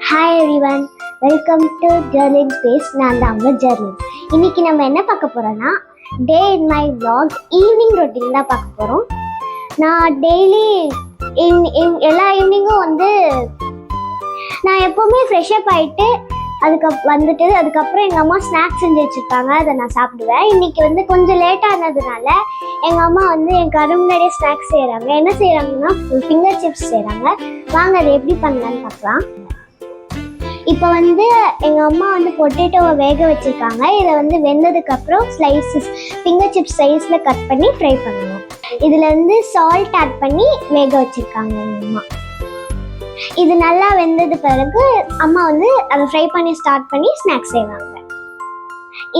Hi everyone, welcome to Jerlin space. நான் தான் அவங்க ஜர்லின். இன்னைக்கு நம்ம என்ன பார்க்க போகிறோன்னா day in my vlog evening routine தான் பார்க்க போகிறோம். நான் டெய்லி எல்லா ஈவினிங்கும் நான் எப்போவுமே ஃப்ரெஷ்அப் ஆகிட்டு அதுக்கப்புறம் எங்கள் அம்மா ஸ்நாக்ஸ் செஞ்சு வச்சுருக்காங்க, அதை நான் சாப்பிடுவேன். இன்னைக்கு கொஞ்சம் லேட்டானதுனால எங்கள் அம்மா என் கரு முன்னாடியே ஸ்நாக்ஸ் செய்கிறாங்க. என்ன செய்கிறாங்கன்னா ஃபிங்கர் சிப்ஸ் செய்கிறாங்க. வாங்க அதை எப்படி பண்ணலான்னு பார்க்கலாம். இப்போ எங்கள் அம்மா பொட்டேட்டோவை வேக வச்சுருக்காங்க. இதை வெந்ததுக்கப்புறம் ஸ்லைசஸ் ஃபிங்கர் சிப்ஸ் சைஸில் கட் பண்ணி ஃப்ரை பண்ணணும். இதில் சால்ட் ஆட் பண்ணி வேக வச்சுருக்காங்க எங்கள் அம்மா. இது நல்லா வெந்தது பிறகு அம்மா அதை ஃப்ரை பண்ணி ஸ்டார்ட் பண்ணி ஸ்நாக்ஸ் செய்வாங்க.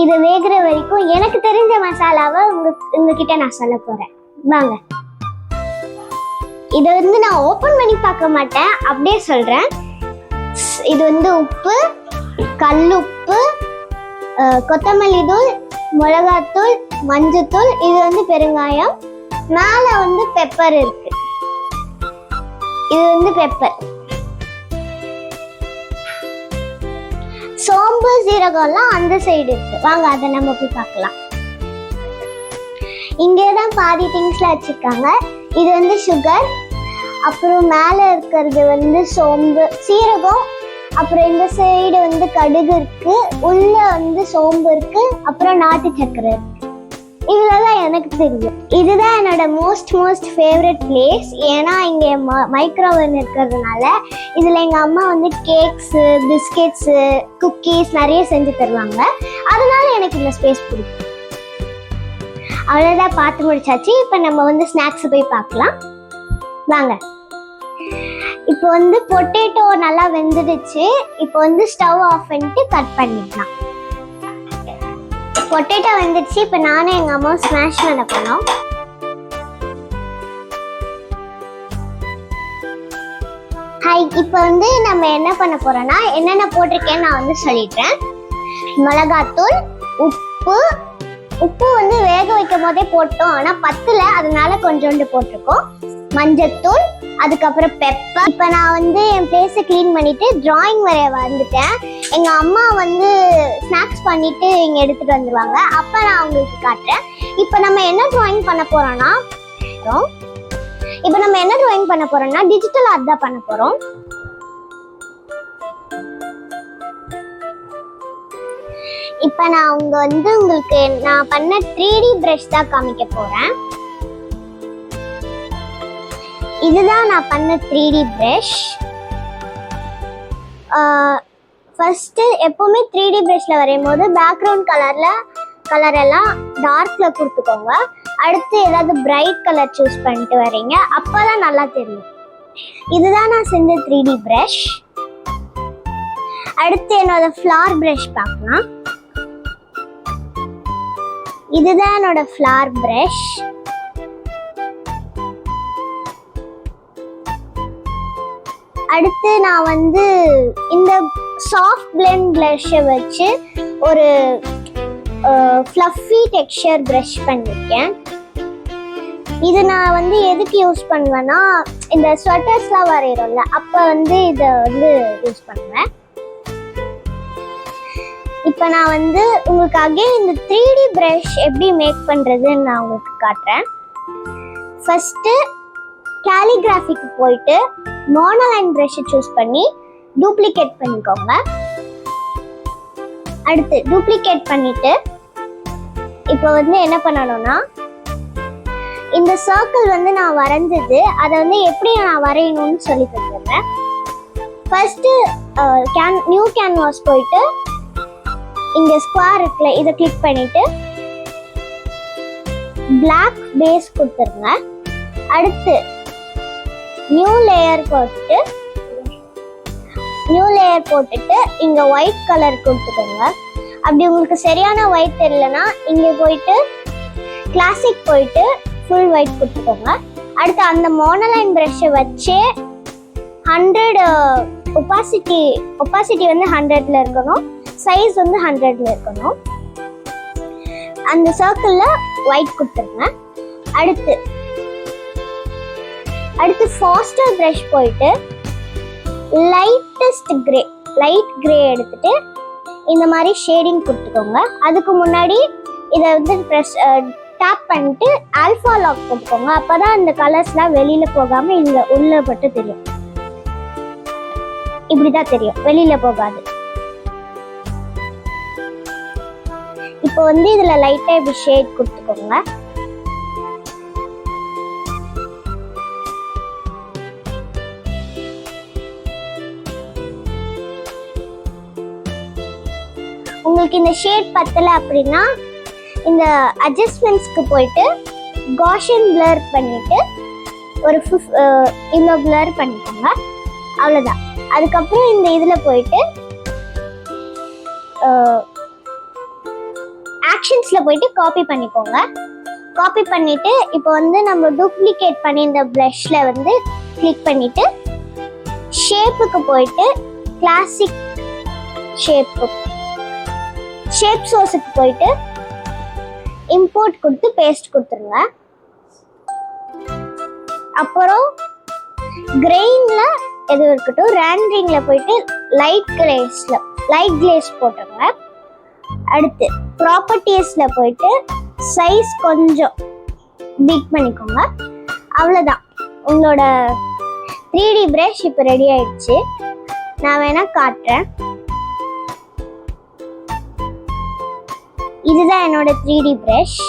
இது வேகிற வரைக்கும் எனக்கு தெரிஞ்ச மசாலாவை உங்ககிட்ட நான் சொல்ல போகிறேன். வாங்க, இதை நான் ஓப்பன் பண்ணி பார்க்க மாட்டேன், அப்படியே சொல்கிறேன். இது உப்பு, கல்லுப்பு, கொத்தமல்லி தூள், மிளகாத்தூள், மஞ்சத்தூள், இது பெருங்காயம், மேலே பெப்பர் இருக்கு. இது பெப்பர். சோம்பு சீரகம்லாம் அந்த சைடு இருக்கு. வாங்க அதை நம்ம போய் பார்க்கலாம். இங்கேதான் பாதி திங்ஸ்ல வச்சிருக்காங்க. இது சுகர், அப்புறம் மேல இருக்கிறது சோம்பு சீரகம், அப்புறம் இந்த சைடு கடுகு இருக்கு, உள்ள சோம்பு இருக்கு, அப்புறம் நாட்டு சக்கரை இருக்கு. இவ்வளவுதான் எனக்கு தெரியும். இதுதான் என்னோட மோஸ்ட் ஃபேவரட் பிளேஸ். ஏன்னா இங்கே மைக்ரோவன் இருக்கிறதுனால இதில் எங்கள் அம்மா கேக்ஸு, பிஸ்கெட்ஸு, குக்கீஸ் நிறைய செஞ்சு தருவாங்க. அதனால எனக்கு இந்த ஸ்பேஸ் பிடிக்கும். அவ்வளோதான், பார்த்து முடிச்சாச்சு. இப்போ நம்ம ஸ்நாக்ஸ் போய் பார்க்கலாம். வாங்க. இப்போ பொட்டேட்டோ நல்லா வெந்துடுச்சு. இப்போ ஸ்டவ் ஆஃப் பண்ணிட்டு கட் பண்ணிக்கலாம். பொட்டேட்டோ வந்துடுச்சு. இப்போ நானே எங்கள் அம்மா ஸ்மாஷ் பண்ண போனோம். ஹாய், இப்போ நம்ம என்ன பண்ண போறோம்னா என்னென்ன போட்டிருக்கேன்னு நான் சொல்லிடுறேன். மிளகாத்தூள், உப்பு வேக வைக்கும் போதே போட்டோம், ஆனால் பத்துல, அதனால கொஞ்சோண்டு போட்டிருக்கோம். மஞ்சத்தூள், அதுக்கப்புறம் பெப்பர். இப்போ நான் என் பிளேஸை க்ளீன் பண்ணிட்டு டிராயிங் வரைய வந்துட்டேன். எங்கள் அம்மா ஸ்நாக்ஸ் பண்ணிட்டு இங்கே எடுத்துட்டு வந்துடுவாங்க. அப்போ நான் உங்களுக்கு காட்டுறேன். இப்போ நம்ம என்ன டிராயிங் பண்ண போறோம்னா டிஜிட்டல் ஆர்ட் தான் பண்ண போறோம். இப்போ நான் உங்களுக்கு நான் பண்ண 3D பிரஷ் தான் காமிக்க போறேன். இதுதான் நான் பண்ண 3D பிரஷ். ஃபர்ஸ்ட் எப்பவுமே 3D பிரஷ்ல வரையும் போது பேக்ரவுண்ட் கலர் எல்லாம் டார்க்ல கொடுத்துக்கோங்க. அடுத்து ஏதாவது பிரைட் கலர் சூஸ் பண்ணிட்டு வரீங்க, அப்பதான் நல்லா தெரியும். இதுதான் நான் செஞ்ச 3D பிரஷ். அடுத்து என்னோட ஃப்ளார் பிரஷ் பார்க்கலாம். இதுதான் என்னோட ஃப்ளார் பிரஷ். அடுத்து நான் இந்த சாஃப்ட் பிளெண்ட் ப்ளஷை வச்சு ஒரு ஃப்ளஃபி டெக்ஸ்சர் ப்ரஷ் பண்ணிருக்கேன். இது நான் எதுக்கு யூஸ் பண்ணுவேன்னா இந்த ஸ்வெட்டர்ஸ்லாம் வரைகிறோம்ல, அப்போ இதை யூஸ் பண்ணுவேன். இப்போ நான் உங்களுக்கு அகைன் இந்த 3D ப்ரஷ் எப்படி மேக் பண்ணுறதுன்னு நான் உங்களுக்கு காட்டுறேன். ஃபர்ஸ்ட்டு கேலிகிராஃபிக்கு போயிட்டு மோனோலைன் ப்ரஷ் சூஸ் பண்ணி டூப்ளிகேட் பண்ணிக்கோங்க. அடுத்து டூப்ளிகேட் பண்ணிட்டு இப்போ என்ன பண்ணணும்னா இந்த சர்க்கிள் நான் வரைஞ்சது அதை எப்படி நான் வரையணும்னு சொல்லி கொடுத்துறேன். ஃபர்ஸ்ட் நியூ கேன்வாஸ் போயிட்டு இங்க ஸ்கொயர் இருக்குல்ல, இதை கிளிக் பண்ணிட்டு பிளாக் பேஸ் கொடுத்துருங்க. அடுத்து நியூ லேயர் போட்டுட்டு இங்க ஒயிட் கலர் கொடுத்துக்கோங்க. அப்படி உங்களுக்கு சரியான ஒயிட் தெரியலனா இங்க போயிட்டு கிளாசிக் போயிட்டு ஃபுல் ஒயிட் கொடுத்துக்கோங்க. அடுத்து அந்த மோனோலைன் ப்ரஷ்ஷை வச்சு 100 ஒப்பாசிட்டி 100ல இருக்கணும், சைஸ் 100ல இருக்கணும். அந்த சர்க்கிள்ல ஒயிட் கொடுத்துருங்க. அடுத்து ஃபாஸ்டர் ப்ரஷ் போயிட்டு லைட்டஸ்ட் கிரே லைட் கிரே எடுத்துட்டு இந்த மாதிரி ஷேடிங் கொடுத்துக்கோங்க. அதுக்கு முன்னாடி இதை வந்து டேப் பண்ணிட்டு ஆல்ஃபா லாக் போட்டுக்கோங்க. அப்பதான் இந்த கலர்ஸ்லாம் வெளியில போகாம இங்க உள்ள பட்டு தெரியும். இப்படிதான் தெரியும், வெளியில போகாது. இப்போ வந்து இதுல லைட்டா இப்படி ஷேட் கொடுத்துக்கோங்க. உங்களுக்கு இந்த ஷேட் பத்தல அப்படின்னா இந்த அட்ஜஸ்ட்மெண்ட்ஸ்க்கு போயிட்டு காஷன் பிளர் பண்ணிட்டு ஒரு இவ்வளோ பிளர் பண்ணிக்கோங்க. அவ்வளோதான். அதுக்கப்புறம் இந்த இதில் போயிட்டு ஆக்ஷன்ஸில் போயிட்டு காப்பி பண்ணிக்கோங்க. காப்பி பண்ணிட்டு இப்போ வந்து நம்ம டூப்ளிகேட் பண்ணி இந்த ப்ளஷில் வந்து கிளிக் பண்ணிட்டு ஷேப்புக்கு போயிட்டு கிளாசிக் ஷேப் சோர்ஸுக்கு போயிட்டு இம்போர்ட் கொடுத்து பேஸ்ட் கொடுத்துருங்க. அப்புறம் கிரெயின்ல எது இருக்கட்டும், ரேண்டரிங்ல போயிட்டு லைட் கிளேஸ் போட்டுருங்க. அடுத்து ப்ராப்பர்ட்டிஸ்ல போயிட்டு சைஸ் கொஞ்சம் பிக் பண்ணிக்கோங்க. அவ்வளோதான், உங்களோட 3D பிரஷ் இப்போ ரெடி ஆயிடுச்சு. நான் வேணா காட்டுறேன். இதுதான் என்னோட 3D பிரஷ்.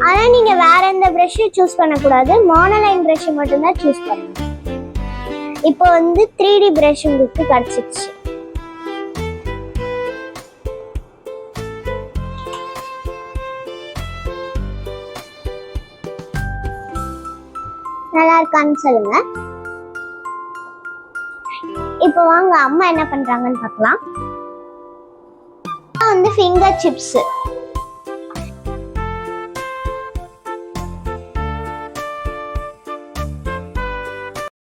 ஆனா நீங்க வேற எந்த பிரஷ் சூஸ் பண்ணக்கூடாது, மோனோலைன் பிரஷ் மட்டும்தான் சூஸ் பண்ணணும். இப்போ வந்து 3D பிரஷ் உங்களுக்கு கிடைச்சிருச்சு. நல்லா இருக்கான்னு சொல்லுங்க. இப்போ வாங்க அம்மா என்ன பண்றாங்கன்னு பார்க்கலாம். வந்து ஃபிங்கர் சிப்ஸ்